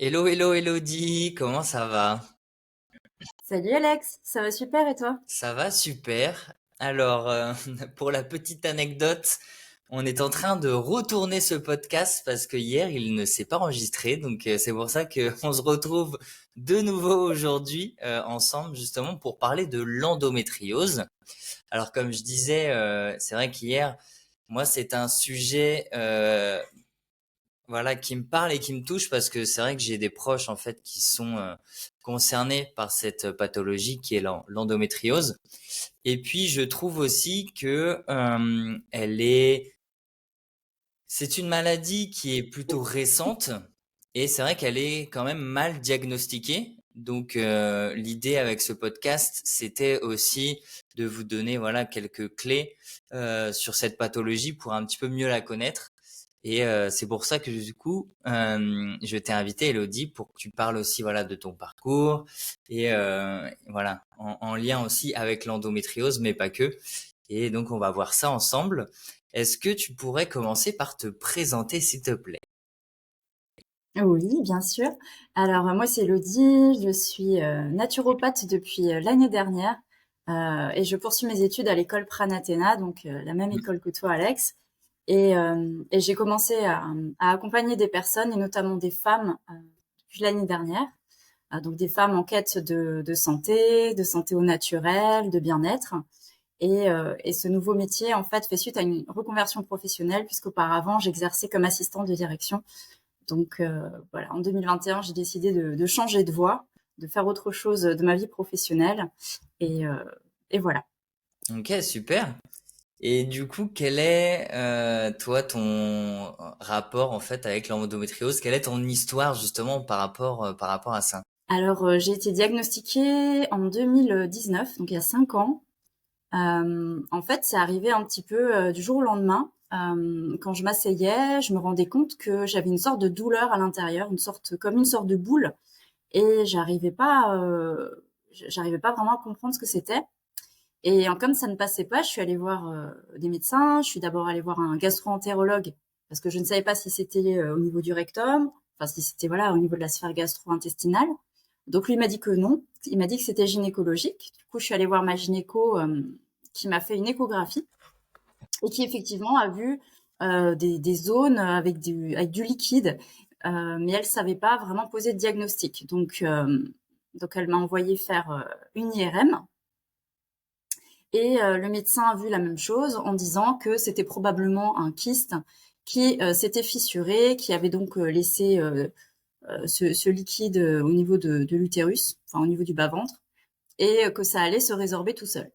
Hello, hello, Elodie, comment ça va? Salut Alex, ça va super et toi? Ça va super. Alors, pour la petite anecdote, on est en train de retourner ce podcast parce que hier il ne s'est pas enregistré, donc c'est pour ça que on se retrouve de nouveau aujourd'hui ensemble justement pour parler de l'endométriose. Alors comme je disais, c'est vrai qu'hier, moi c'est un sujet voilà, qui me parle et qui me touche parce que c'est vrai que j'ai des proches en fait qui sont concernés par cette pathologie qui est l'endométriose. Et puis je trouve aussi que c'est une maladie qui est plutôt récente et c'est vrai qu'elle est quand même mal diagnostiquée. Donc l'idée avec ce podcast, c'était aussi de vous donner voilà quelques clés sur cette pathologie pour un petit peu mieux la connaître. Et c'est pour ça que du coup, je t'ai invité, Elodie, pour que tu parles aussi voilà de ton parcours et voilà en lien aussi avec l'endométriose, mais pas que. Et donc on va voir ça ensemble. Est-ce que tu pourrais commencer par te présenter, s'il te plaît? Oui, bien sûr. Alors moi c'est Elodie, je suis naturopathe depuis l'année dernière et je poursuis mes études à l'école Pranathéna, donc la même école que toi Alex. Et j'ai commencé à accompagner des personnes et notamment des femmes depuis l'année dernière. Donc des femmes en quête de santé au naturel, de bien-être. Et ce nouveau métier, en fait, fait suite à une reconversion professionnelle, puisqu'auparavant, j'exerçais comme assistante de direction. Donc voilà, en 2021, j'ai décidé de changer de voie, de faire autre chose de ma vie professionnelle. Et, euh, et voilà. Ok, super. Et du coup, quel est toi ton rapport en fait avec l'endométriose? Quelle est ton histoire justement par rapport à ça? Alors, j'ai été diagnostiquée en 2019, donc il y a 5 ans. En fait, c'est arrivé un petit peu du jour au lendemain. Quand je m'asseyais, je me rendais compte que j'avais une sorte de douleur à l'intérieur, comme une sorte de boule, et j'arrivais pas vraiment à comprendre ce que c'était. Et comme ça ne passait pas, je suis allée voir des médecins. Je suis d'abord allée voir un gastro-entérologue parce que je ne savais pas si c'était au niveau du rectum, enfin si c'était voilà au niveau de la sphère gastro-intestinale. Donc lui m'a dit que non. Il m'a dit que c'était gynécologique. Du coup, je suis allée voir ma gynéco qui m'a fait une échographie et qui effectivement a vu des zones avec du liquide, mais elle savait pas vraiment poser de diagnostic. Donc elle m'a envoyé faire une IRM. Et le médecin a vu la même chose en disant que c'était probablement un kyste qui s'était fissuré, qui avait donc laissé ce liquide au niveau de l'utérus, enfin au niveau du bas-ventre, et que ça allait se résorber tout seul.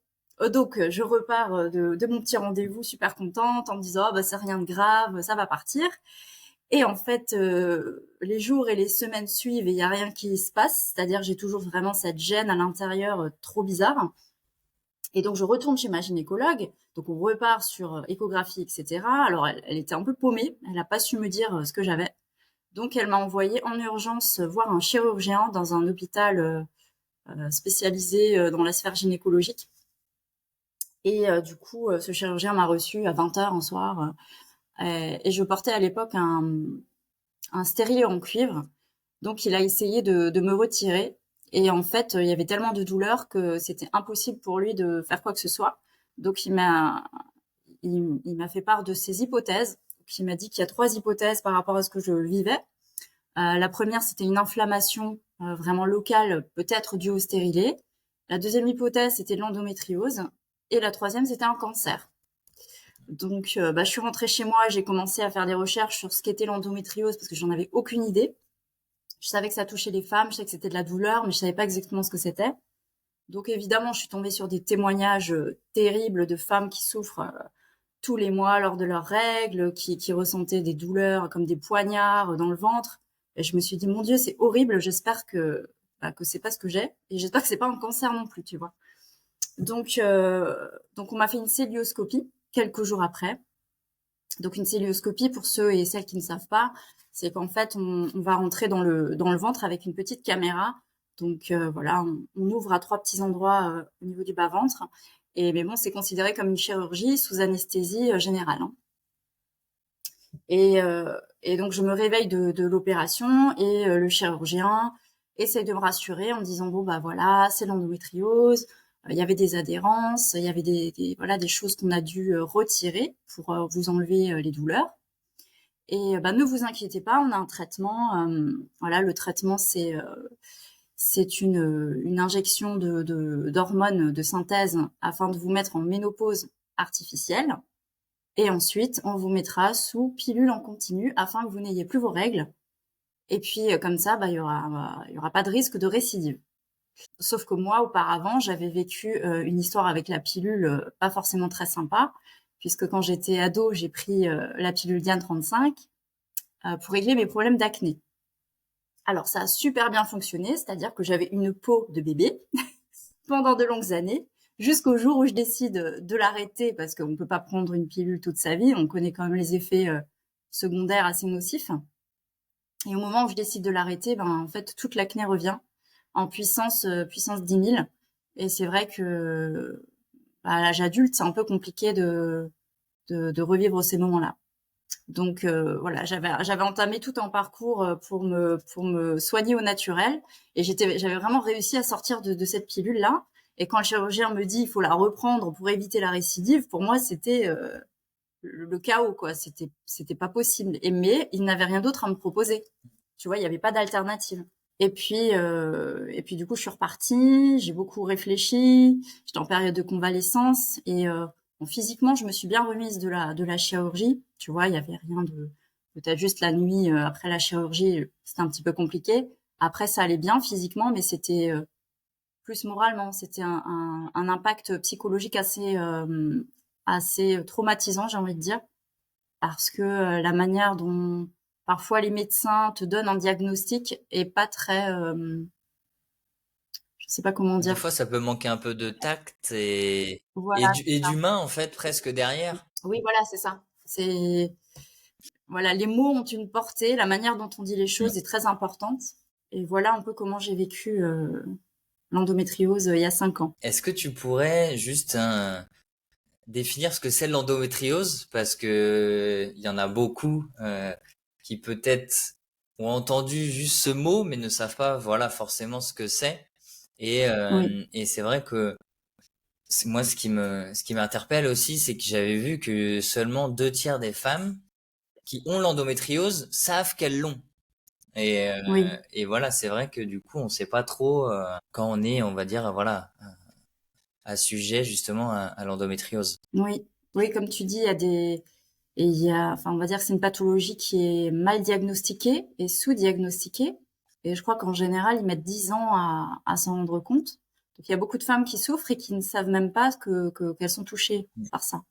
Donc je repars de mon petit rendez-vous super contente en me disant oh, bah, c'est rien de grave, ça va partir. Et en fait, les jours et les semaines suivent et il n'y a rien qui se passe, c'est-à-dire j'ai toujours vraiment cette gêne à l'intérieur trop bizarre. Et donc, je retourne chez ma gynécologue. Donc, on repart sur échographie, etc. Alors, elle était un peu paumée. Elle n'a pas su me dire ce que j'avais. Donc, elle m'a envoyée en urgence voir un chirurgien dans un hôpital spécialisé dans la sphère gynécologique. Et du coup, ce chirurgien m'a reçue à 20h un soir. Et je portais à l'époque un stérilet en cuivre. Donc, il a essayé de me retirer. Et en fait, il y avait tellement de douleur que c'était impossible pour lui de faire quoi que ce soit. Donc, il m'a fait part de ses hypothèses. Donc, il m'a dit qu'il y a 3 hypothèses par rapport à ce que je vivais. La première, c'était une inflammation vraiment locale, peut-être due au stérilet. La deuxième hypothèse, c'était de l'endométriose. Et la troisième, c'était un cancer. Donc, je suis rentrée chez moi et j'ai commencé à faire des recherches sur ce qu'était l'endométriose parce que j'en avais aucune idée. Je savais que ça touchait les femmes, je savais que c'était de la douleur, mais je savais pas exactement ce que c'était. Donc évidemment, je suis tombée sur des témoignages terribles de femmes qui souffrent tous les mois lors de leurs règles, qui ressentaient des douleurs comme des poignards dans le ventre. Et je me suis dit, mon Dieu, c'est horrible, j'espère que c'est pas ce que j'ai. Et j'espère que c'est pas un cancer non plus, tu vois. Donc on m'a fait une célioscopie quelques jours après. Donc une célioscopie, pour ceux et celles qui ne savent pas, c'est qu'en fait, on va rentrer dans le ventre avec une petite caméra. Donc voilà, on ouvre à 3 petits endroits au niveau du bas-ventre. Mais bon, c'est considéré comme une chirurgie sous anesthésie générale, hein. Et et donc je me réveille de l'opération et le chirurgien essaye de me rassurer en me disant bon bah voilà, c'est l'endométriose. Il y avait des adhérences, il y avait voilà des choses qu'on a dû retirer pour vous enlever les douleurs. Et bah, ne vous inquiétez pas, on a un traitement. Voilà, le traitement c'est une injection d'hormones de synthèse afin de vous mettre en ménopause artificielle. Et ensuite, on vous mettra sous pilule en continu afin que vous n'ayez plus vos règles. Et puis, comme ça, bah, il y aura pas de risque de récidive. Sauf que moi, auparavant, j'avais vécu une histoire avec la pilule pas forcément très sympa, puisque quand j'étais ado, j'ai pris la pilule Diane 35 pour régler mes problèmes d'acné. Alors, ça a super bien fonctionné, c'est-à-dire que j'avais une peau de bébé pendant de longues années, jusqu'au jour où je décide de l'arrêter, parce qu'on ne peut pas prendre une pilule toute sa vie, on connaît quand même les effets secondaires assez nocifs. Et au moment où je décide de l'arrêter, ben, en fait, toute l'acné revient en puissance 10 000. Et c'est vrai que à l'âge adulte, c'est un peu compliqué de revivre ces moments-là. Donc voilà, j'avais entamé tout un parcours pour me soigner au naturel, et j'avais vraiment réussi à sortir de cette pilule là. Et quand le chirurgien me dit il faut la reprendre pour éviter la récidive, pour moi c'était le chaos quoi. C'était pas possible. Mais il n'avait rien d'autre à me proposer. Tu vois, il y avait pas d'alternative. Et puis du coup je suis repartie. J'ai beaucoup réfléchi. J'étais en période de convalescence et bon, physiquement, je me suis bien remise de la chirurgie. Tu vois, il y avait rien de peut-être juste la nuit après la chirurgie, c'était un petit peu compliqué. Après, ça allait bien physiquement, mais c'était plus moralement. C'était un impact psychologique assez traumatisant, j'ai envie de dire, parce que la manière dont parfois les médecins te donnent un diagnostic est pas très, je sais pas comment Des dire. fois, ça peut manquer un peu de tact Voilà, et c'est ça. d'humain, en fait, presque derrière. Oui, voilà, c'est ça. C'est Voilà, les mots ont une portée, la manière dont on dit les Mm. choses est très importante. Et voilà un peu comment j'ai vécu l'endométriose il y a 5 ans. Est-ce que tu pourrais juste définir ce que c'est l'endométriose? Parce que il y en a beaucoup qui peut-être ont entendu juste ce mot, mais ne savent pas, voilà, forcément ce que c'est. Oui, Et c'est vrai que moi, ce qui m'interpelle aussi, c'est que j'avais vu que seulement 2 tiers des femmes qui ont l'endométriose savent qu'elles l'ont. oui, Et voilà, c'est vrai que du coup, on sait pas trop quand on est, on va dire, voilà, à sujet justement à l'endométriose. oui. Oui, comme tu dis, il y a des... Et il y a, enfin, on va dire que c'est une pathologie qui est mal diagnostiquée et sous-diagnostiquée. Et je crois qu'en général, ils mettent 10 ans à s'en rendre compte. Donc, il y a beaucoup de femmes qui souffrent et qui ne savent même pas qu'elles sont touchées par ça.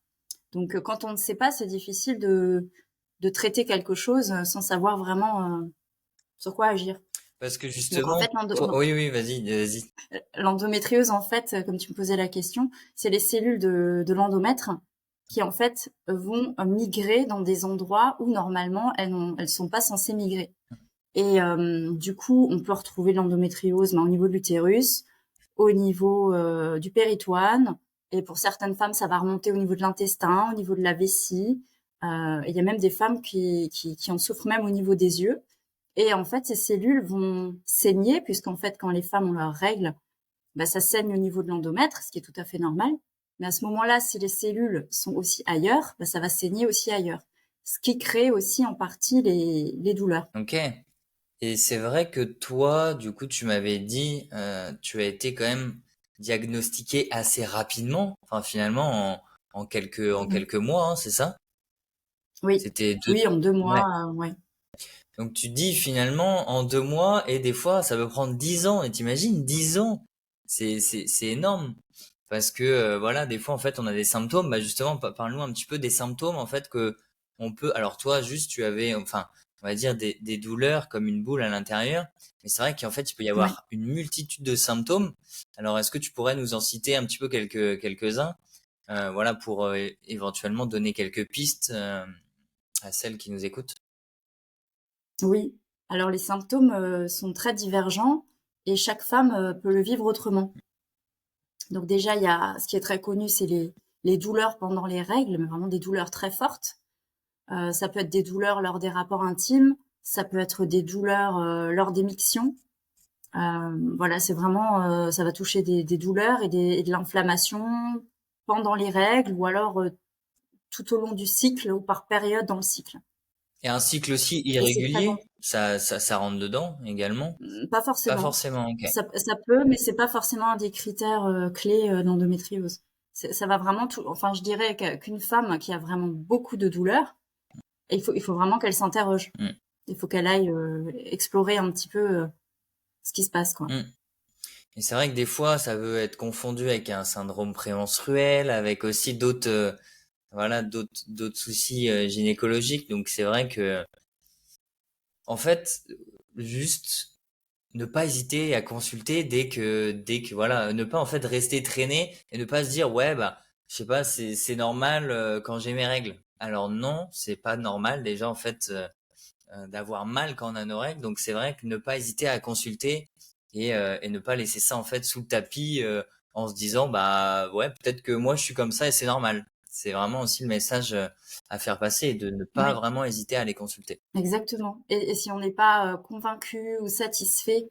Donc, quand on ne sait pas, c'est difficile de traiter quelque chose sans savoir vraiment sur quoi agir. Parce que Donc en justement, fait, oui, oui, vas-y, vas-y. l'endométriose, en fait, comme tu me posais la question, c'est les cellules de l'endomètre qui en fait vont migrer dans des endroits où normalement elles sont pas censées migrer. Et du coup, on peut retrouver l'endométriose au niveau de l'utérus, au niveau du péritoine, et pour certaines femmes, ça va remonter au niveau de l'intestin, au niveau de la vessie. Il y a même des femmes qui en souffrent même au niveau des yeux. Et en fait, ces cellules vont saigner, puisqu'en fait, quand les femmes ont leurs règles, bah, ça saigne au niveau de l'endomètre, ce qui est tout à fait normal. Mais à ce moment-là, si les cellules sont aussi ailleurs, bah, ça va saigner aussi ailleurs. Ce qui crée aussi en partie les douleurs. Ok. Et c'est vrai que toi, du coup, tu m'avais dit, tu as été quand même diagnostiqué assez rapidement, enfin finalement en Oui, quelques mois, hein, c'est ça? oui, C'était deux. oui, en 2 mois, Ouais. ouais. Donc tu dis finalement en 2 mois et des fois ça peut prendre 10 ans et t'imagines 10 ans, c'est énorme parce que voilà des fois en fait on a des symptômes, bah justement parle-nous un petit peu des symptômes en fait que on peut. Alors toi juste tu avais enfin on va dire des douleurs comme une boule à l'intérieur, mais c'est vrai qu'en fait il peut y Ouais. avoir une multitude de symptômes. Alors est-ce que tu pourrais nous en citer un petit peu quelques-uns voilà pour éventuellement donner quelques pistes à celles qui nous écoutent? Oui. Alors les symptômes sont très divergents et chaque femme peut le vivre autrement. Donc déjà, il y a ce qui est très connu, c'est les douleurs pendant les règles, mais vraiment des douleurs très fortes. Ça peut être des douleurs lors des rapports intimes, ça peut être des douleurs lors des mictions. Voilà, c'est vraiment, ça va toucher des douleurs et de l'inflammation pendant les règles ou alors tout au long du cycle ou par période dans le cycle. Et un cycle aussi Et c'est très irrégulier, ça rentre dedans également? pas Pas forcément. forcément, ok. Ça peut, mais c'est pas forcément un des critères clés d'endométriose. Ça va vraiment tout. Enfin, je dirais qu'une femme qui a vraiment beaucoup de douleurs, il faut vraiment qu'elle s'interroge. Mm. Il faut qu'elle aille explorer un petit peu ce qui se passe, quoi. Mm. Et c'est vrai que des fois, ça veut être confondu avec un syndrome prémenstruel, avec aussi d'autres, voilà, d'autres soucis gynécologiques. Donc c'est vrai que, en fait, juste ne pas hésiter à consulter dès que voilà, ne pas en fait rester traîné et ne pas se dire ouais bah je sais pas c'est normal quand j'ai mes règles. Alors non, c'est pas normal déjà en fait d'avoir mal quand on a nos règles. Donc c'est vrai que ne pas hésiter à consulter et ne pas laisser ça en fait sous le tapis en se disant bah ouais peut-être que moi je suis comme ça et c'est normal. C'est vraiment aussi le message à faire passer et de ne pas Oui, vraiment hésiter à les consulter. exactement. Et si on n'est pas convaincu ou satisfait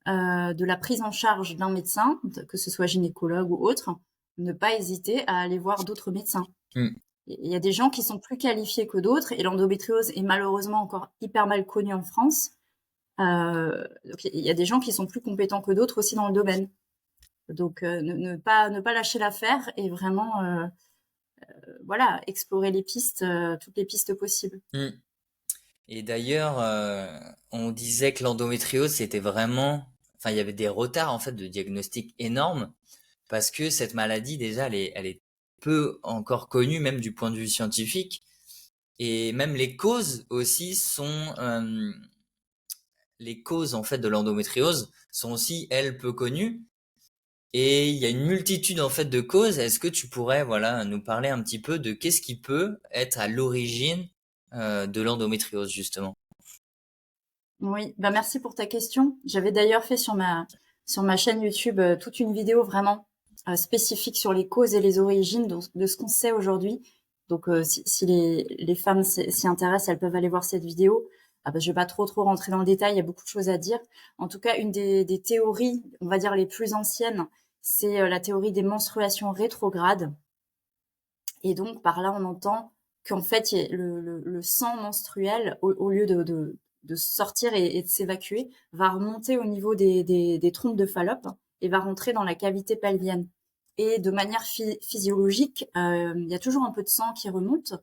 de la prise en charge d'un médecin, que ce soit gynécologue ou autre, ne pas hésiter à aller voir d'autres médecins. Mm. Il y a des gens qui sont plus qualifiés que d'autres et l'endométriose est malheureusement encore hyper mal connue en France. Donc il y a des gens qui sont plus compétents que d'autres aussi dans le domaine. Donc ne pas lâcher l'affaire et vraiment voilà, explorer les pistes, toutes les pistes possibles. Mm. Et d'ailleurs, on disait que l'endométriose, c'était vraiment, enfin, il y avait des retards en fait de diagnostic énormes parce que cette maladie déjà, elle est peu encore connue même du point de vue scientifique et même les causes aussi sont, les causes en fait de l'endométriose sont aussi elles peu connues et il y a une multitude en fait de causes. Est-ce que tu pourrais voilà nous parler un petit peu de qu'est-ce qui peut être à l'origine de l'endométriose justement? Oui, bah merci pour ta question. J'avais d'ailleurs fait sur ma chaîne YouTube toute une vidéo vraiment spécifique sur les causes et les origines de ce qu'on sait aujourd'hui. Donc si les femmes s'y intéressent, elles peuvent aller voir cette vidéo. Ah bah, je vais pas trop rentrer dans le détail, il y a beaucoup de choses à dire. En tout cas, une des théories, on va dire les plus anciennes, c'est la théorie des menstruations rétrogrades. Et donc par là, on entend qu'en fait, le sang menstruel, au lieu de sortir et de s'évacuer, va remonter au niveau des trompes de Fallope et va rentrer dans la cavité pelvienne. Et de manière physiologique, il y a toujours un peu de sang qui remonte.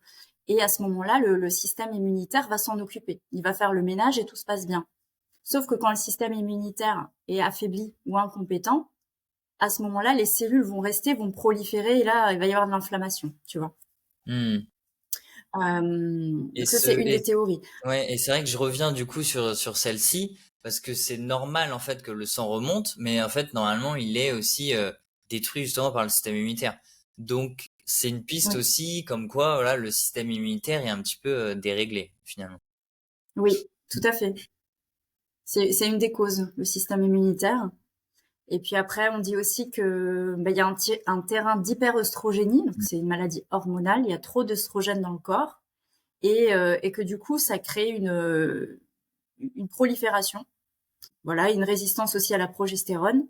Et à ce moment-là, le système immunitaire va s'en occuper. Il va faire le ménage et tout se passe bien. Sauf que quand le système immunitaire est affaibli ou incompétent, à ce moment-là, les cellules vont rester, vont proliférer et là, il va y avoir de l'inflammation, tu vois. Hmm. Et Donc ça, c'est une des théories. ouais, et c'est vrai que je reviens du coup sur celle-ci parce que c'est normal en fait que le sang remonte, mais en fait normalement il est aussi détruit justement par le système immunitaire. Donc c'est une piste Oui, aussi comme quoi voilà le système immunitaire est un petit peu déréglé finalement. oui, tout à fait. C'est une des causes, le système immunitaire. Et puis après, on dit aussi que il y a un terrain d'hyperœstrogénie, donc c'est une maladie hormonale. Il y a trop d'œstrogène dans le corps et que du coup, ça crée une prolifération. Voilà, une résistance aussi à la progestérone.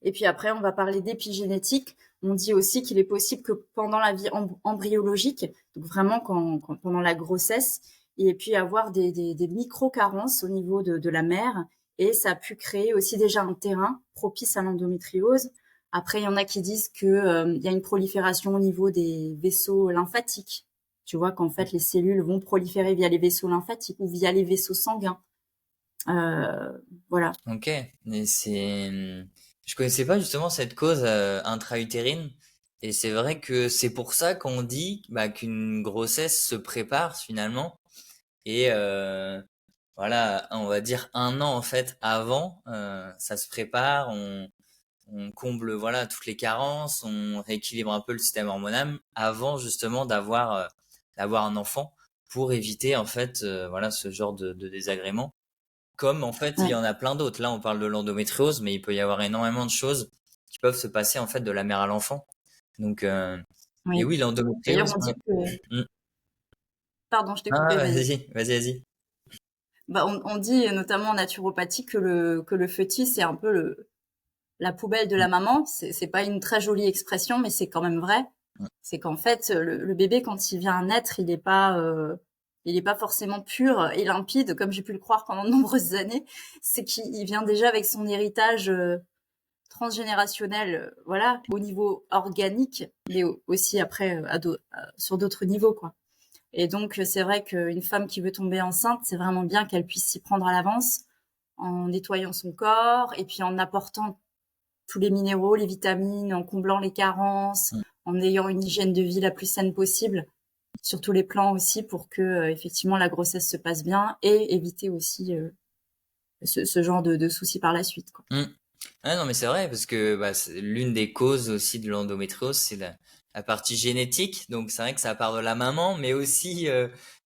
Et puis après, on va parler d'épigénétique. On dit aussi qu'il est possible que pendant la vie embryologique, donc vraiment pendant la grossesse, il y ait pu avoir des micro-carences au niveau de la mère. Et ça a pu créer aussi déjà un terrain propice à l'endométriose. Après, il y en a qui disent que il y a une prolifération au niveau des vaisseaux lymphatiques. Tu vois qu'en fait, les cellules vont proliférer via les vaisseaux lymphatiques ou via les vaisseaux sanguins. Voilà. Ok, mais je connaissais pas justement cette cause intra-utérine et c'est vrai que c'est pour ça qu'on dit bah, qu'une grossesse se prépare finalement et voilà, on va dire un an en fait avant, ça se prépare, on comble voilà toutes les carences, on rééquilibre un peu le système hormonal avant justement d'avoir un enfant pour éviter en fait voilà ce genre de désagréments. Comme en fait il y Ouais. en a plein d'autres. Là on parle de l'endométriose, mais il peut y avoir énormément de choses qui peuvent se passer en fait de la mère à l'enfant. Donc et Oui. oui D'ailleurs, l'endométriose. on dit Ouais. que Mm. Pardon, je t'ai Ah, coupé, vas-y. vas-y. Bah, on dit notamment en naturopathie que le fœtus, c'est un peu la poubelle de Mm, la maman. C'est pas une très jolie expression, mais c'est quand même vrai. mm. C'est qu'en fait, le bébé, quand il vient à naître, il est pas forcément pur et limpide, comme j'ai pu le croire pendant de nombreuses années. C'est qu'il vient déjà avec son héritage transgénérationnel, voilà, au niveau organique, mais aussi après sur d'autres niveaux, quoi. Et donc, c'est vrai qu'une femme qui veut tomber enceinte, c'est vraiment bien qu'elle puisse s'y prendre à l'avance en nettoyant son corps et puis en apportant tous les minéraux, les vitamines, en comblant les carences, Mm. en ayant une hygiène de vie la plus saine possible sur tous les plans aussi pour que effectivement la grossesse se passe bien et éviter aussi ce genre de soucis par la suite, quoi. Mm. Ah non, mais c'est vrai, parce que bah, l'une des causes aussi de l'endométriose, c'est la partie génétique. Donc c'est vrai que ça part de la maman, mais aussi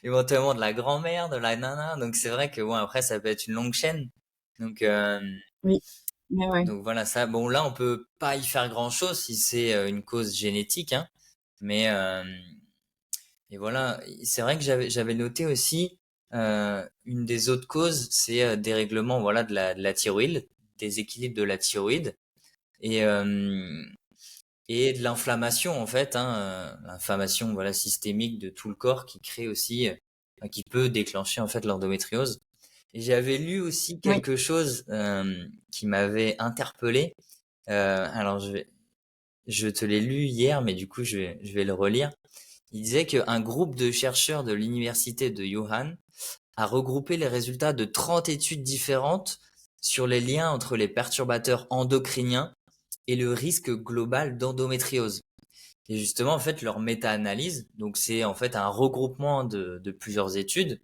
éventuellement de la grand-mère, de la nana. Donc c'est vrai que bon, après, ça peut être une longue chaîne. Donc, euh, Oui, mais ouais. donc voilà, ça. Bon, là, on peut pas y faire grand-chose si c'est une cause génétique, hein. Mais et voilà, c'est vrai que j'avais noté aussi une des autres causes, c'est dérèglement voilà de la thyroïde, déséquilibre de la thyroïde et et de l'inflammation en fait, hein, l'inflammation voilà systémique de tout le corps qui crée aussi qui peut déclencher en fait l'endométriose. Et j'avais lu aussi Oui. quelque chose qui m'avait interpellé. Alors je te l'ai lu hier, mais du coup je vais le relire. Il disait qu'un groupe de chercheurs de l'université de Wuhan a regroupé les résultats de 30 études différentes sur les liens entre les perturbateurs endocriniens et le risque global d'endométriose. Et justement, en fait, leur méta-analyse, donc c'est en fait un regroupement de plusieurs études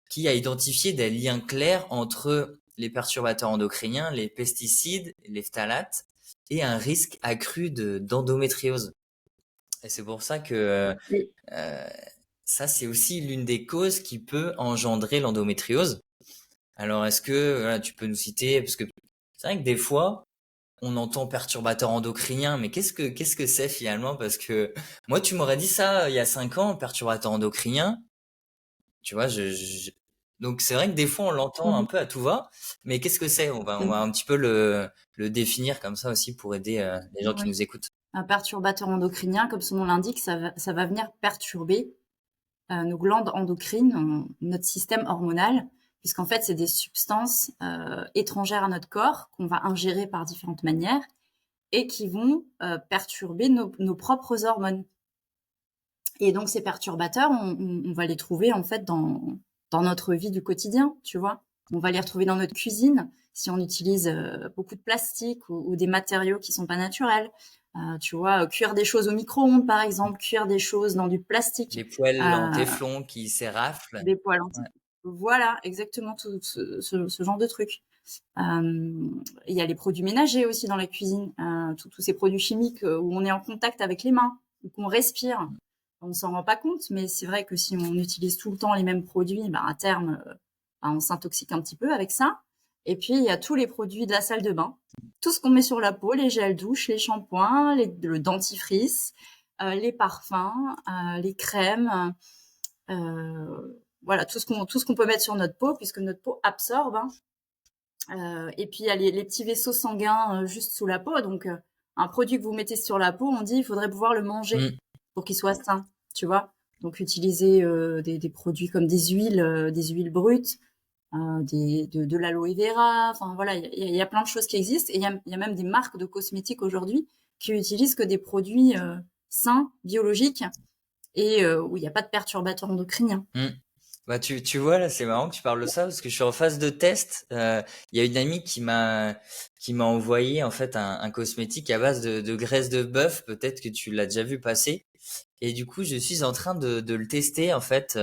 qui a identifié des liens clairs entre les perturbateurs endocriniens, les pesticides, les phtalates et un risque accru d'endométriose. Et c'est pour ça que Oui. euh, ça, c'est aussi l'une des causes qui peut engendrer l'endométriose. Alors, est-ce que voilà, tu peux nous citer, parce que c'est vrai que des fois, on entend perturbateur endocrinien, mais qu'est-ce que c'est finalement? Parce que moi, tu m'aurais dit ça il y a 5 ans, perturbateur endocrinien. Tu vois, donc c'est vrai que des fois, on l'entend un Mhm. peu à tout va, mais qu'est-ce que c'est? On va Mhm. un petit peu le définir comme ça aussi pour aider les gens qui Oui. nous écoutent. Un perturbateur endocrinien, comme son nom l'indique, ça va venir perturber nos glandes endocrines, notre système hormonal, puisqu'en fait, c'est des substances étrangères à notre corps qu'on va ingérer par différentes manières et qui vont perturber nos propres hormones. Et donc, ces perturbateurs, on va les trouver en fait dans notre vie du quotidien, tu vois. On va les retrouver dans notre cuisine si on utilise beaucoup de plastique ou des matériaux qui sont pas naturels. Tu vois, cuire des choses au micro-ondes, par exemple, cuire des choses dans du plastique, Les poêles en euh, téflon qui s'éraflent. des poêles Ouais. anti. Voilà, exactement tout ce genre de trucs. Il y a les produits ménagers aussi dans la cuisine, tous ces produits chimiques où on est en contact avec les mains, ou qu'on respire. On s'en rend pas compte, mais c'est vrai que si on utilise tout le temps les mêmes produits, bah, à terme, bah, on s'intoxique un petit peu avec ça. Et puis, il y a tous les produits de la salle de bain. Tout ce qu'on met sur la peau, les gels douche, les shampoings, le dentifrice, les parfums, les crèmes, voilà, tout ce qu'on peut mettre sur notre peau, puisque notre peau absorbe, hein. Et puis il y a les petits vaisseaux sanguins juste sous la peau. Donc un produit que vous mettez sur la peau, on dit il faudrait pouvoir le manger Mm. pour qu'il soit sain, tu vois. Donc utiliser des produits comme des huiles brutes, de l'aloe vera. Enfin voilà, il y a plein de choses qui existent. Et il y a même des marques de cosmétiques aujourd'hui qui utilisent que des produits sains, biologiques, et où il n'y a pas de perturbateurs endocriniens. Mm. Bah tu vois là c'est marrant que tu parles de ça parce que je suis en phase de test. Il y a une amie qui m'a envoyé en fait un cosmétique à base de graisse de bœuf. Peut-être que tu l'as déjà vu passer. Et du coup je suis en train de le tester en fait.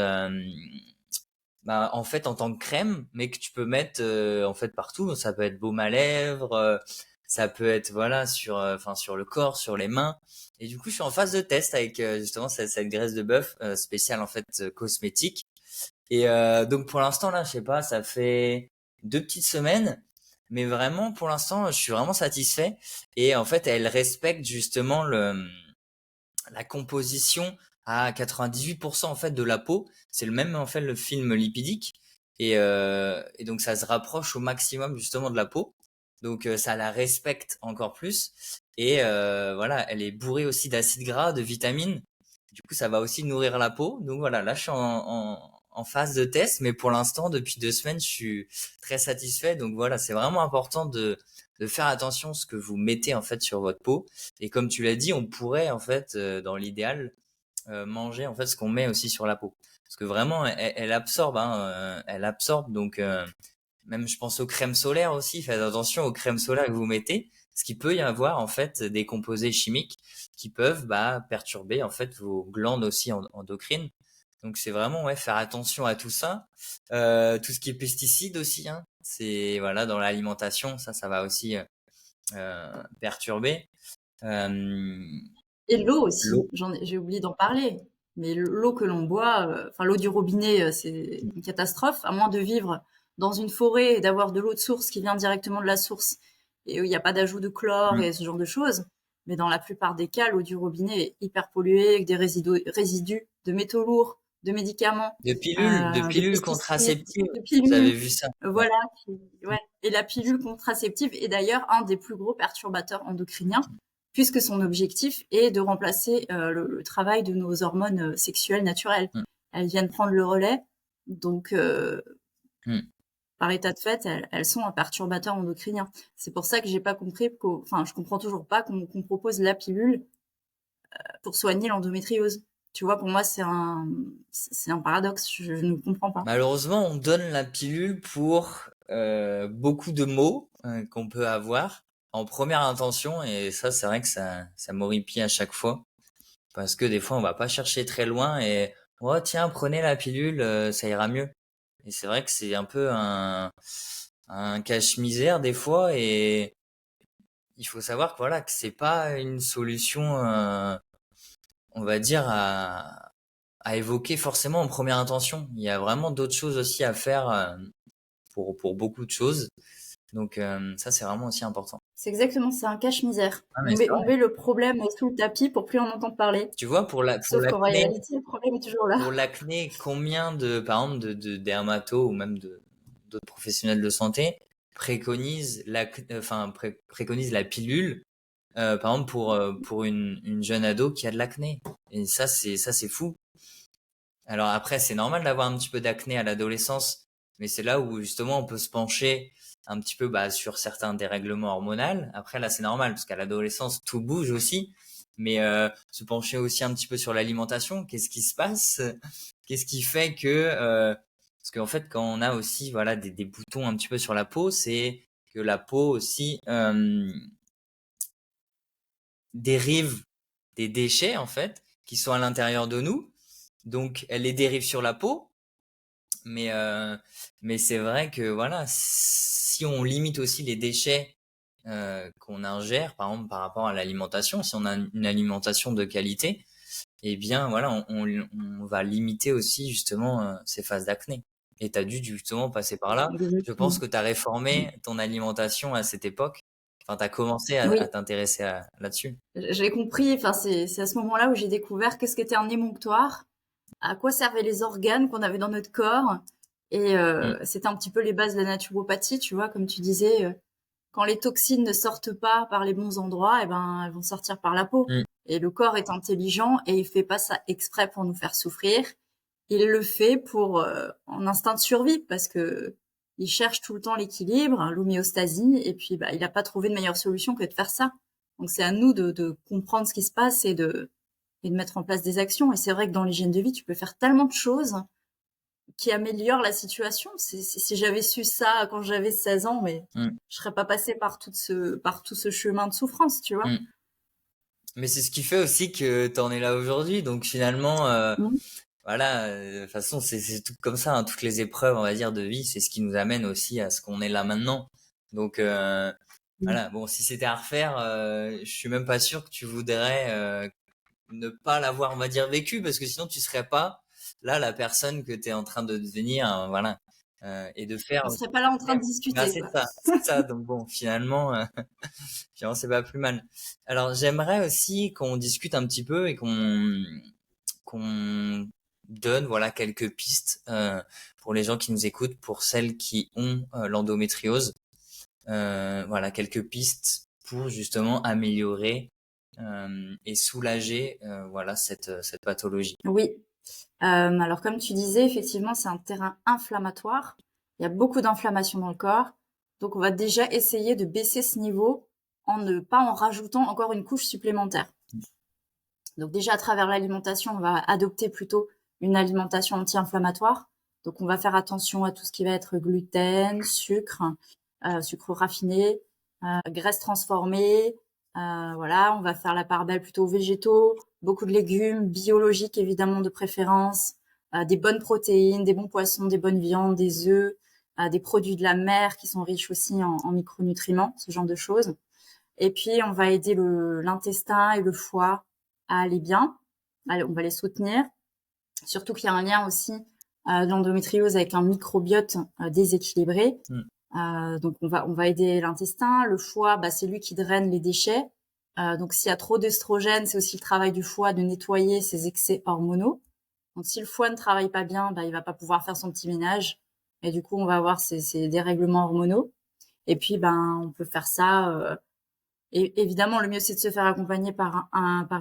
Bah, en fait en tant que crème, mais que tu peux mettre en fait partout. Ça peut être baume à lèvres, ça peut être voilà sur enfin sur le corps, sur les mains. Et du coup je suis en phase de test avec justement cette graisse de bœuf spéciale en fait cosmétique. Et donc pour l'instant là, je sais pas, ça fait 2 petites semaines, mais vraiment pour l'instant, je suis vraiment satisfait. Et en fait, elle respecte justement la composition à 98% en fait de la peau. C'est le même en fait le film lipidique et donc ça se rapproche au maximum justement de la peau. Donc ça la respecte encore plus et voilà, elle est bourrée aussi d'acides gras, de vitamines. Du coup, ça va aussi nourrir la peau. Donc voilà, là je suis en phase de test, mais pour l'instant depuis 2 semaines, je suis très satisfait. Donc voilà, c'est vraiment important de faire attention à ce que vous mettez en fait sur votre peau. Et comme tu l'as dit, on pourrait en fait, dans l'idéal, manger en fait ce qu'on met aussi sur la peau, parce que vraiment elle absorbe, hein, elle absorbe. Donc même je pense aux crèmes solaires aussi. Faites attention aux crèmes solaires que vous mettez, parce qu'il peut y avoir en fait des composés chimiques qui peuvent perturber en fait vos glandes aussi endocrines. Donc c'est vraiment ouais faire attention à tout ça, tout ce qui est pesticides aussi, hein. C'est voilà dans l'alimentation, ça va aussi perturber. Euh, Et l'eau aussi, L'eau. j'ai oublié d'en parler. Mais l'eau que l'on boit, enfin l'eau du robinet, c'est une catastrophe. À moins de vivre dans une forêt et d'avoir de l'eau de source qui vient directement de la source et où il n'y a pas d'ajout de chlore et ce genre de choses. Mais dans la plupart des cas, l'eau du robinet est hyper polluée avec des résidus de métaux lourds, de médicaments, De de pilules pesticides, contraceptives. de Vous avez pilules. vu ça? Ouais. Voilà. Ouais. Et la pilule contraceptive est d'ailleurs un des plus gros perturbateurs endocriniens, puisque son objectif est de remplacer le travail de nos hormones sexuelles naturelles. Mm. Elles viennent prendre le relais, donc Mm. par état de fait, elles sont un perturbateur endocrinien. C'est pour ça que j'ai pas compris, enfin, je comprends toujours pas qu'on propose la pilule pour soigner l'endométriose. Tu vois, pour moi, c'est un paradoxe. Je ne comprends pas. Malheureusement, on donne la pilule pour beaucoup de maux qu'on peut avoir en première intention, et ça, c'est vrai que ça m'horripile à chaque fois, parce que des fois, on va pas chercher très loin et oh tiens, prenez la pilule, ça ira mieux. Et c'est vrai que c'est un peu un cache-misère des fois, et il faut savoir que voilà que c'est pas une solution, on va dire à évoquer forcément en première intention. Il y a vraiment d'autres choses aussi à faire pour beaucoup de choses. Donc ça, c'est vraiment aussi important. C'est exactement ça, un cache-misère. Ah, mais c'est On vrai. met le problème sous le tapis pour plus en entendre parler. Tu vois, pour Sauf qu'en l'acné, réalité, le problème est toujours là. combien par exemple, de dermatos ou même d'autres professionnels de santé préconisent préconisent la pilule, par exemple, pour une jeune ado qui a de l'acné. Et ça, c'est fou. Alors après, c'est normal d'avoir un petit peu d'acné à l'adolescence, mais c'est là où justement on peut se pencher un petit peu sur certains dérèglements hormonaux. Après là, c'est normal parce qu'à l'adolescence tout bouge aussi, mais se pencher aussi un petit peu sur l'alimentation. Qu'est-ce qui se passe? Qu'est-ce qui fait que parce qu'en fait quand on a aussi voilà des boutons un petit peu sur la peau, c'est que la peau aussi dérive des déchets en fait qui sont à l'intérieur de nous. Donc elle les dérive sur la peau, mais c'est vrai que voilà, si on limite aussi les déchets qu'on ingère, par exemple par rapport à l'alimentation, si on a une alimentation de qualité, eh bien voilà, on va limiter aussi justement ces phases d'acné. Et tu as dû justement passer par là. Je pense Exactement. que tu as réformé ton alimentation à cette époque. Enfin, tu as commencé à Oui, t'intéresser là-dessus. j'ai compris. Enfin, c'est à ce moment-là où j'ai découvert qu'est-ce qu'était un émonctoire, à quoi servaient les organes qu'on avait dans notre corps. Et Mm, c'était un petit peu les bases de la naturopathie, tu vois, comme tu disais. Quand les toxines ne sortent pas par les bons endroits, eh ben, elles vont sortir par la peau. mm, Et le corps est intelligent et il fait pas ça exprès pour nous faire souffrir. Il le fait pour en instinct de survie parce que il cherche tout le temps l'équilibre, hein, l'homéostasie, et puis bah, il n'a pas trouvé de meilleure solution que de faire ça. Donc c'est à nous de comprendre ce qui se passe et de mettre en place des actions. Et c'est vrai que dans l'hygiène de vie, tu peux faire tellement de choses qui améliorent la situation. Si j'avais su ça quand j'avais 16 ans, mais mm, je serais pas passée par par tout ce chemin de souffrance, tu vois. mm. Mais c'est ce qui fait aussi que t'en es là aujourd'hui. Donc finalement, Mmh. voilà, de toute façon, c'est tout comme ça, hein. Toutes les épreuves, on va dire, de vie, c'est ce qui nous amène aussi à ce qu'on est là maintenant. Donc Mmh. voilà, bon, si c'était à refaire, je suis même pas sûr que tu voudrais ne pas l'avoir, on va dire, vécu, parce que sinon tu serais pas là la personne que tu es en train de devenir, voilà. Et de faire On aussi. serait pas là en train de Ben, discuter, c'est quoi. ça, c'est ça. Donc bon, finalement, finalement, c'est pas plus mal. Alors j'aimerais aussi qu'on discute un petit peu et qu'on donne voilà quelques pistes pour les gens qui nous écoutent, pour celles qui ont l'endométriose. Voilà quelques pistes pour justement améliorer et soulager voilà cette pathologie. Oui. Alors comme tu disais, effectivement, c'est un terrain inflammatoire. Il y a beaucoup d'inflammation dans le corps. Donc on va déjà essayer de baisser ce niveau en ne pas en rajoutant encore une couche supplémentaire. Donc déjà à travers l'alimentation, on va adopter plutôt une alimentation anti-inflammatoire. Donc on va faire attention à tout ce qui va être gluten, sucre, sucre raffiné, graisse transformée. Voilà, on va faire la part belle plutôt aux végétaux, beaucoup de légumes, biologiques évidemment de préférence, des bonnes protéines, des bons poissons, des bonnes viandes, des œufs, des produits de la mer qui sont riches aussi en micronutriments, ce genre de choses. Et puis on va aider l'intestin et le foie à aller bien. Allez, on va les soutenir. Surtout qu'il y a un lien aussi de l'endométriose avec un microbiote déséquilibré. Donc on va aider l'intestin, le foie, c'est lui qui draine les déchets. Donc s'il y a trop d'estrogène, c'est aussi le travail du foie de nettoyer ses excès hormonaux. Donc si le foie ne travaille pas bien, il va pas pouvoir faire son petit ménage et du coup on va avoir ces dérèglements hormonaux. Et puis on peut faire ça. Et évidemment, le mieux c'est de se faire accompagner par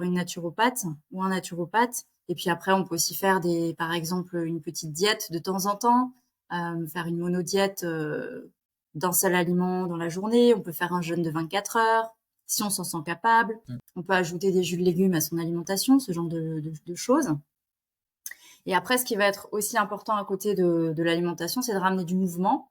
une naturopathe ou un naturopathe. Et puis après, on peut aussi faire par exemple, une petite diète de temps en temps, faire une monodiète d'un seul aliment dans la journée. On peut faire un jeûne de 24 heures si on s'en sent capable. On peut ajouter des jus de légumes à son alimentation, ce genre de choses. Et après, ce qui va être aussi important à côté de l'alimentation, c'est de ramener du mouvement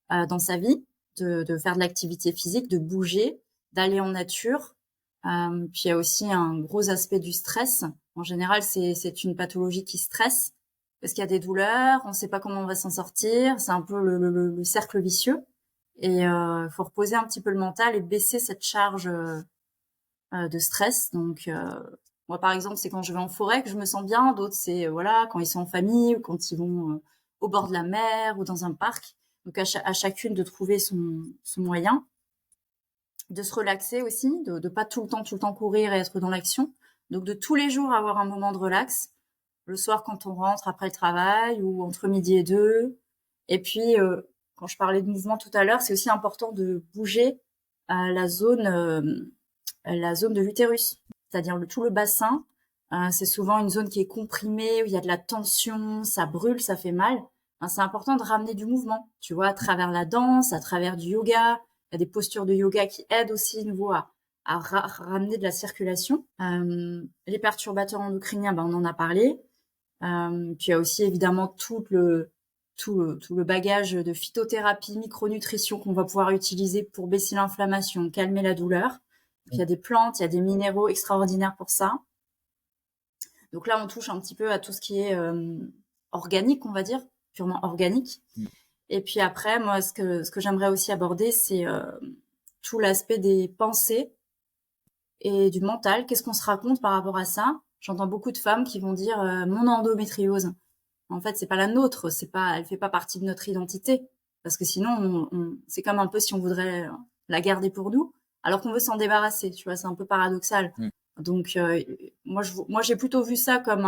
dans sa vie, de faire de l'activité physique, de bouger, d'aller en nature. Puis il y a aussi un gros aspect du stress. En général, c'est une pathologie qui stresse parce qu'il y a des douleurs, on ne sait pas comment on va s'en sortir. C'est un peu le cercle vicieux. Et faut reposer un petit peu le mental et baisser cette charge de stress. Donc moi, par exemple, c'est quand je vais en forêt que je me sens bien. D'autres, c'est voilà quand ils sont en famille ou quand ils vont au bord de la mer ou dans un parc. Donc à chacune de trouver son moyen, de se relaxer aussi, de pas tout le temps courir et être dans l'action. Donc de tous les jours avoir un moment de relax, le soir quand on rentre après le travail ou entre midi et deux. Et puis quand je parlais de mouvement tout à l'heure, c'est aussi important de bouger la zone de l'utérus, c'est-à-dire tout le bassin. C'est souvent une zone qui est comprimée, où il y a de la tension, ça brûle, ça fait mal. C'est important de ramener du mouvement, tu vois, à travers la danse, à travers du yoga. Il y a des postures de yoga qui aident aussi nouveau à ramener de la circulation. Les perturbateurs endocriniens, on en a parlé. Puis il y a aussi évidemment tout le bagage de phytothérapie, micronutrition qu'on va pouvoir utiliser pour baisser l'inflammation, calmer la douleur. Puis il y a des plantes, il y a des minéraux extraordinaires pour ça. Donc là, on touche un petit peu à tout ce qui est organique, on va dire, purement organique. Et puis après, moi, ce que j'aimerais aussi aborder, c'est tout l'aspect des pensées et du mental. Qu'est-ce qu'on se raconte par rapport à ça? J'entends beaucoup de femmes qui vont dire mon endométriose. En fait, c'est pas la nôtre, elle fait pas partie de notre identité. Parce que sinon, c'est comme un peu si on voudrait la garder pour nous, alors qu'on veut s'en débarrasser. Tu vois, c'est un peu paradoxal. Donc, moi, j'ai plutôt vu ça comme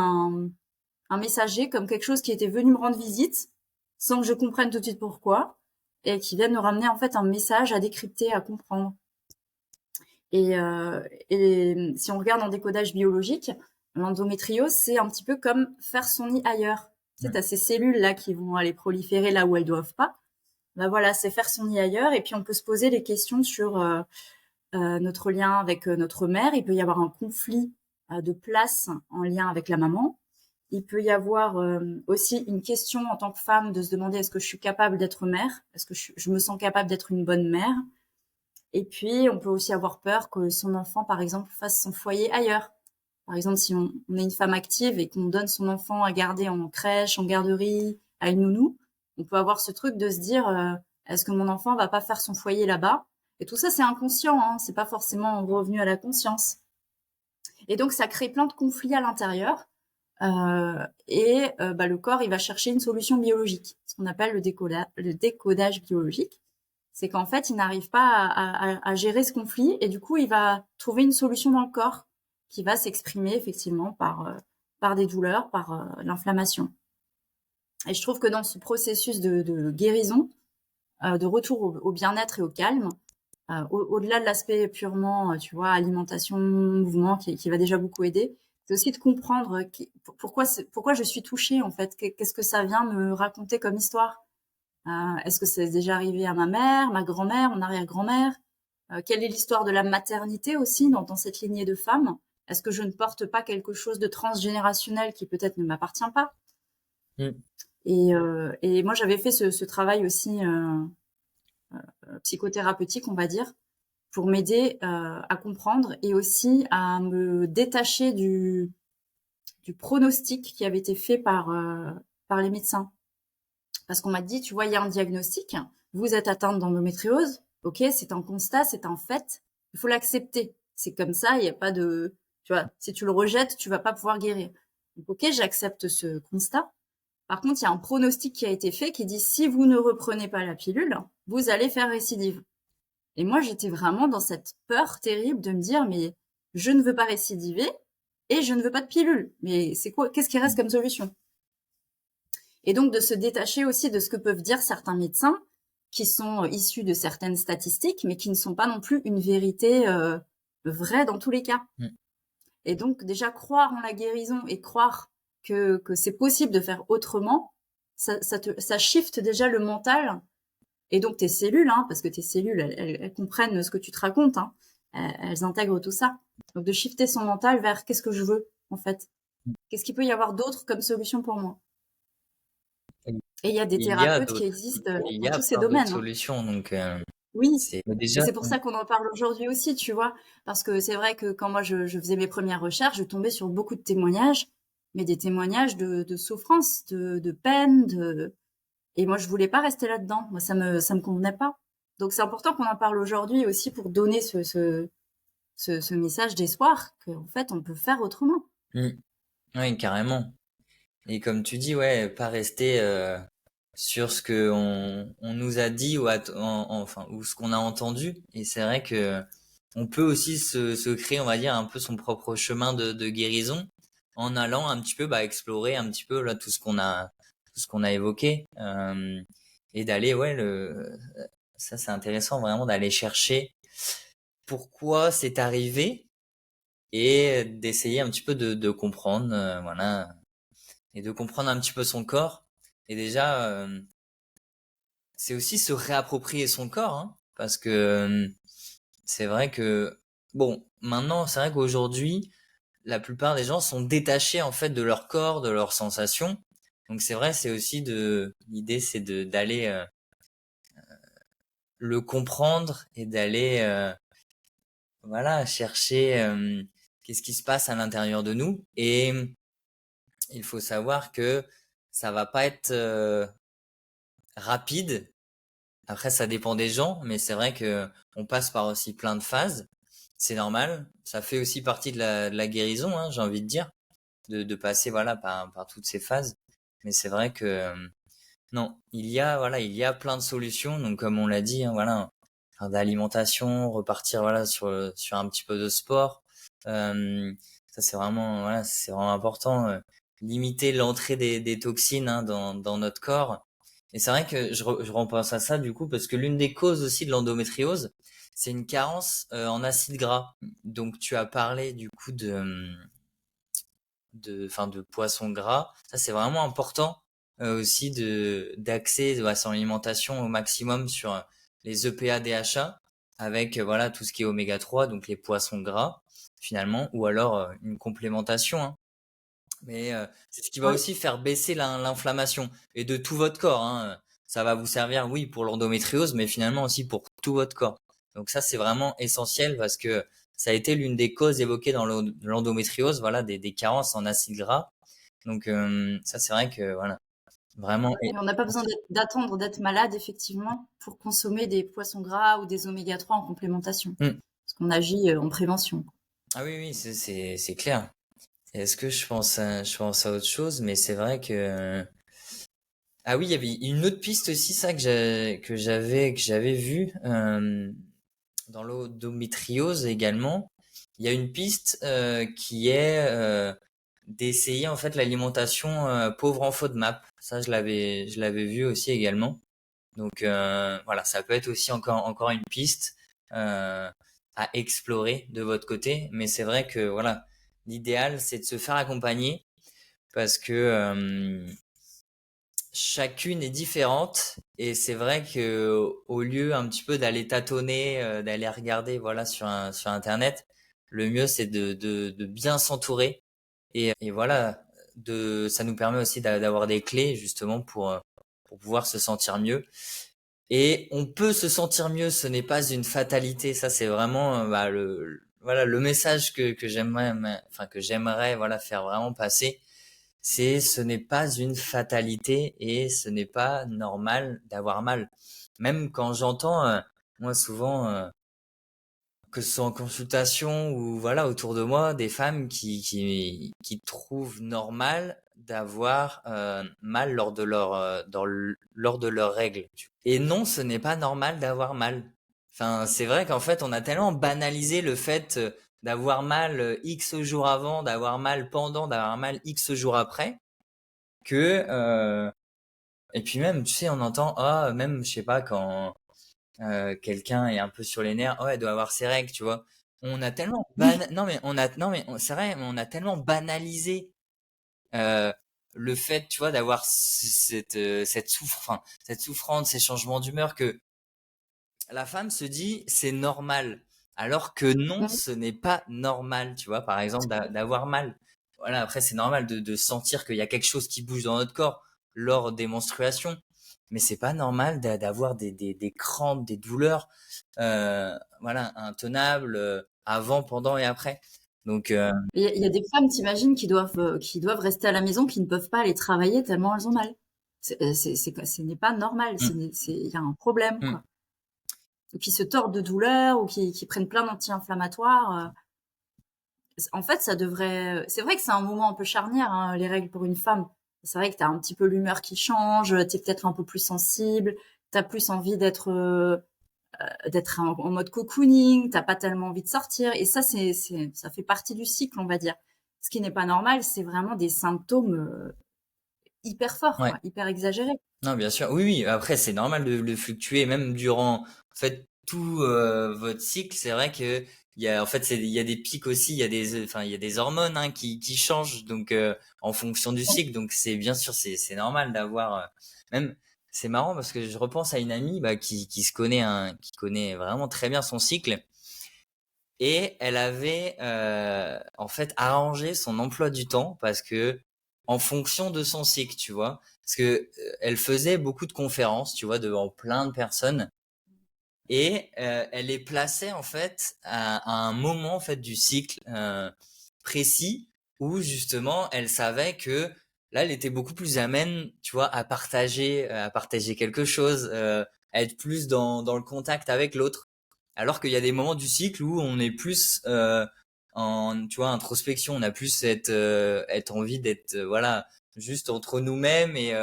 un messager, comme quelque chose qui était venu me rendre visite, sans que je comprenne tout de suite pourquoi, et qui vienne nous ramener en fait un message à décrypter, à comprendre. Et si on regarde en décodage biologique, l'endométriose, c'est un petit peu comme faire son nid ailleurs. Tu sais, t'as ces cellules là qui vont aller proliférer là où elles doivent pas. Voilà, c'est faire son nid ailleurs. Et puis on peut se poser des questions sur notre lien avec notre mère. Il peut y avoir un conflit de place en lien avec la maman. Il peut y avoir aussi une question en tant que femme de se demander est-ce que je suis capable d'être mère? Est-ce que je me sens capable d'être une bonne mère? Et puis, on peut aussi avoir peur que son enfant, par exemple, fasse son foyer ailleurs. Par exemple, si on est une femme active et qu'on donne son enfant à garder en crèche, en garderie, à une nounou, on peut avoir ce truc de se dire est-ce que mon enfant va pas faire son foyer là-bas? Et tout ça, c'est inconscient, hein, c'est pas forcément revenu à la conscience. Et donc, ça crée plein de conflits à l'intérieur. Le corps, il va chercher une solution biologique, ce qu'on appelle le décodage biologique. C'est qu'en fait, il n'arrive pas à gérer ce conflit et du coup, il va trouver une solution dans le corps qui va s'exprimer effectivement par par des douleurs, par l'inflammation. Et je trouve que dans ce processus de guérison, de retour au bien-être et au calme, au-delà de l'aspect purement, tu vois, alimentation, mouvement, qui va déjà beaucoup aider, c'est aussi de comprendre pourquoi je suis touchée, en fait. Qu'est-ce que ça vient me raconter comme histoire? Est-ce que c'est déjà arrivé à ma mère, ma grand-mère, mon arrière-grand-mère? Quelle est l'histoire de la maternité aussi dans cette lignée de femmes? Est-ce que je ne porte pas quelque chose de transgénérationnel qui peut-être ne m'appartient pas? Mm. Et moi, j'avais fait ce travail aussi psychothérapeutique, on va dire, pour m'aider à comprendre et aussi à me détacher du pronostic qui avait été fait par les médecins. Parce qu'on m'a dit, tu vois, il y a un diagnostic, vous êtes atteinte d'endométriose, ok, c'est un constat, c'est un fait, il faut l'accepter. C'est comme ça, il n'y a pas de... Tu vois, si tu le rejettes, tu vas pas pouvoir guérir. Donc, ok, j'accepte ce constat. Par contre, il y a un pronostic qui a été fait qui dit, si vous ne reprenez pas la pilule, vous allez faire récidive. Et moi, j'étais vraiment dans cette peur terrible de me dire, mais je ne veux pas récidiver et je ne veux pas de pilule. Mais c'est quoi? Qu'est-ce qui reste comme solution? Et donc, de se détacher aussi de ce que peuvent dire certains médecins qui sont issus de certaines statistiques, mais qui ne sont pas non plus une vérité vraie dans tous les cas. Mm. Et donc, déjà, croire en la guérison et croire que c'est possible de faire autrement, ça shift déjà le mental. Et donc, tes cellules, hein, parce que tes cellules, elles comprennent ce que tu te racontes, hein, elles intègrent tout ça. Donc, de shifter son mental vers qu'est-ce que je veux, en fait. Qu'est-ce qu'il peut y avoir d'autre comme solution pour moi? Et il y a des thérapeutes qui existent Il y dans a tous ces plein d'autres domaines, hein. solutions, donc Oui, c'est et déjà. c'est pour ça qu'on en parle aujourd'hui aussi, tu vois. Parce que c'est vrai que quand moi je faisais mes premières recherches, je tombais sur beaucoup de témoignages, mais des témoignages de souffrance, de peine, et moi je voulais pas rester là-dedans. Moi ça me convenait pas. Donc c'est important qu'on en parle aujourd'hui aussi pour donner ce message d'espoir qu'en fait on peut faire autrement. Mm. Oui, carrément. Et comme tu dis, ouais, pas rester sur ce que on nous a dit enfin ou ce qu'on a entendu. Et c'est vrai que on peut aussi se créer, on va dire, un peu son propre chemin de guérison en allant un petit peu explorer un petit peu là tout ce qu'on a évoqué et d'aller ça c'est intéressant vraiment d'aller chercher pourquoi c'est arrivé et d'essayer un petit peu de comprendre voilà et de comprendre un petit peu son corps. Et déjà, c'est aussi se réapproprier son corps, hein, parce que c'est vrai que, bon, maintenant, c'est vrai qu'aujourd'hui, la plupart des gens sont détachés en fait de leur corps, de leurs sensations. Donc c'est vrai, c'est aussi l'idée, c'est d'aller le comprendre et d'aller, voilà, chercher qu'est-ce qui se passe à l'intérieur de nous. Et il faut savoir que ça va pas être rapide. Après, ça dépend des gens, mais c'est vrai que on passe par aussi plein de phases. C'est normal. Ça fait aussi partie de la guérison, hein, j'ai envie de dire, de passer voilà par toutes ces phases. Mais c'est vrai que non, il y a plein de solutions. Donc comme on l'a dit, hein, voilà, faire d'alimentation, repartir voilà sur un petit peu de sport. Ça c'est vraiment important. Limiter l'entrée des toxines hein, dans notre corps. Et c'est vrai que je repense à ça du coup parce que l'une des causes aussi de l'endométriose, c'est une carence en acides gras. Donc tu as parlé du coup enfin de poissons gras. Ça c'est vraiment important aussi d'accès à son alimentation au maximum sur les EPA DHA avec voilà tout ce qui est oméga 3 donc les poissons gras finalement ou alors une complémentation hein. Mais c'est ce qui va Oui. aussi faire baisser l'inflammation et de tout votre corps hein. Ça va vous servir oui pour l'endométriose mais finalement aussi pour tout votre corps. Donc ça c'est vraiment essentiel parce que ça a été l'une des causes évoquées dans l'endométriose voilà des carences en acides gras. Donc ça c'est vrai que voilà vraiment Et on n'a pas besoin d'attendre d'être malade, effectivement, pour consommer des poissons gras ou des oméga 3 en complémentation. Mm. Parce qu'on agit en prévention. Ah oui oui c'est clair. Est-ce que je pense à autre chose mais c'est vrai que ah oui, il y avait une autre piste aussi, ça que j'avais vu dans l'endométriose également. Il y a une piste qui est d'essayer en fait l'alimentation pauvre en FODMAP. Ça, je l'avais vu aussi également. Donc voilà, ça peut être aussi encore une piste à explorer de votre côté. Mais c'est vrai que voilà, l'idéal c'est de se faire accompagner parce que chacune est différente et c'est vrai que au lieu un petit peu d'aller tâtonner, d'aller regarder voilà sur internet, le mieux c'est de bien s'entourer et voilà de ça nous permet aussi d'avoir des clés justement pour pouvoir se sentir mieux. Et on peut se sentir mieux, ce n'est pas une fatalité. Ça, c'est vraiment bah, voilà le message que j'aimerais, enfin que j'aimerais voilà faire vraiment passer. C'est ce n'est pas une fatalité et ce n'est pas normal d'avoir mal. Même quand j'entends, moi souvent, que ce soit en consultation ou voilà autour de moi, des femmes qui trouvent normal d'avoir mal lors de lors de leurs règles. Et non, ce n'est pas normal d'avoir mal. Enfin, c'est vrai qu'en fait, on a tellement banalisé le fait d'avoir mal X jours avant, d'avoir mal pendant, d'avoir mal X jours après, que et puis même, tu sais, on entend ah même je sais pas quand quelqu'un est un peu sur les nerfs, oh, elle doit avoir ses règles, tu vois. On a tellement non mais c'est vrai, on a tellement banalisé euh, le fait, tu vois, d'avoir cette souffrance, ces changements d'humeur que la femme se dit c'est normal, alors que non, Mm. ce n'est pas normal, tu vois. Par exemple, d'avoir mal. Voilà, après c'est normal de sentir qu'il y a quelque chose qui bouge dans notre corps lors des menstruations, mais c'est pas normal d'avoir des crampes, des douleurs, voilà, intenables avant, pendant et après. Donc Il y a des femmes, t'imagines, qui doivent rester à la maison, qui ne peuvent pas aller travailler tellement elles ont mal. Ce n'est pas normal. mm, Il y a un problème, mm, quoi. Ou qui se tordent de douleur, ou qui prennent plein d'anti-inflammatoires. En fait, ça devrait. C'est vrai que c'est un moment un peu charnière, hein, les règles pour une femme. C'est vrai que t'as un petit peu l'humeur qui change, t'es peut-être un peu plus sensible, t'as plus envie d'être en mode cocooning, t'as pas tellement envie de sortir. Et ça, ça fait partie du cycle, on va dire. Ce qui n'est pas normal, c'est vraiment des symptômes hyper forts, ouais. quoi, hyper exagérés. Non, bien sûr. Oui, oui. Après, c'est normal de fluctuer, même durant, en fait, tout votre cycle. C'est vrai que en fait, il y a des pics aussi. Il y a des hormones hein, qui changent donc en fonction du cycle. Donc c'est bien sûr, c'est normal d'avoir. Même, c'est marrant parce que je repense à une amie bah, qui connaît vraiment très bien son cycle et elle avait en fait arrangé son emploi du temps parce que en fonction de son cycle, tu vois. Parce que elle faisait beaucoup de conférences, tu vois, devant plein de personnes et elle les plaçait en fait à un moment en fait du cycle précis où justement elle savait que là elle était beaucoup plus amène, tu vois, à partager quelque chose, à être plus dans le contact avec l'autre. Alors qu'il y a des moments du cycle où on est plus en, tu vois, introspection, on a plus être envie d'être, voilà, juste entre nous-mêmes mais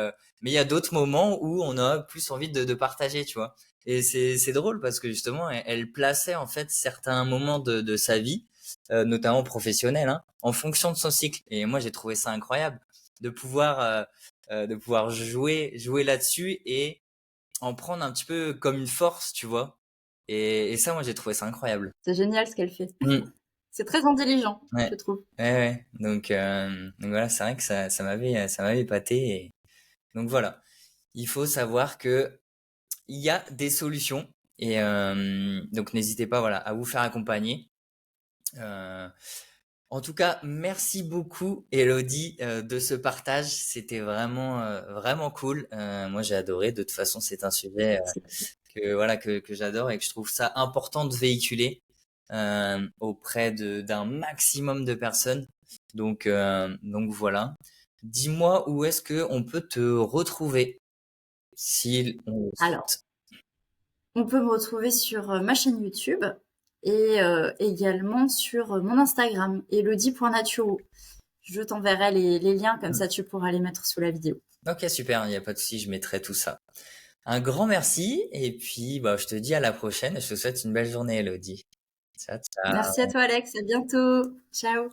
il y a d'autres moments où on a plus envie de partager, tu vois. Et c'est drôle parce que justement, elle plaçait en fait certains moments de sa vie, notamment professionnelle, hein, en fonction de son cycle. Et moi, j'ai trouvé ça incroyable de pouvoir jouer là-dessus et en prendre un petit peu comme une force, tu vois. Et ça, moi, j'ai trouvé ça incroyable. C'est génial ce qu'elle fait. Mm. C'est très intelligent, Ouais. je trouve. Ouais, ouais. Donc voilà, c'est vrai que ça m'avait épaté. Et... Donc voilà, il faut savoir que il y a des solutions et donc n'hésitez pas voilà à vous faire accompagner. Euh, En tout cas, merci beaucoup Elodie de ce partage. C'était vraiment vraiment cool. Moi, j'ai adoré. De toute façon, c'est un sujet que voilà que j'adore et que je trouve ça important de véhiculer auprès d'un maximum de personnes. Donc voilà. Dis-moi où est-ce que on peut te retrouver si on le Alors, souhaite. on peut me retrouver sur ma chaîne YouTube et également sur mon Instagram, elodie.naturo. Je t'enverrai les liens, comme ça tu pourras les mettre sous la vidéo. Ok, super, il n'y a pas de souci, je mettrai tout ça. Un grand merci et puis bah, je te dis à la prochaine et je te souhaite une belle journée, Elodie. Ciao, ciao. Merci à toi Alex, à bientôt. Ciao.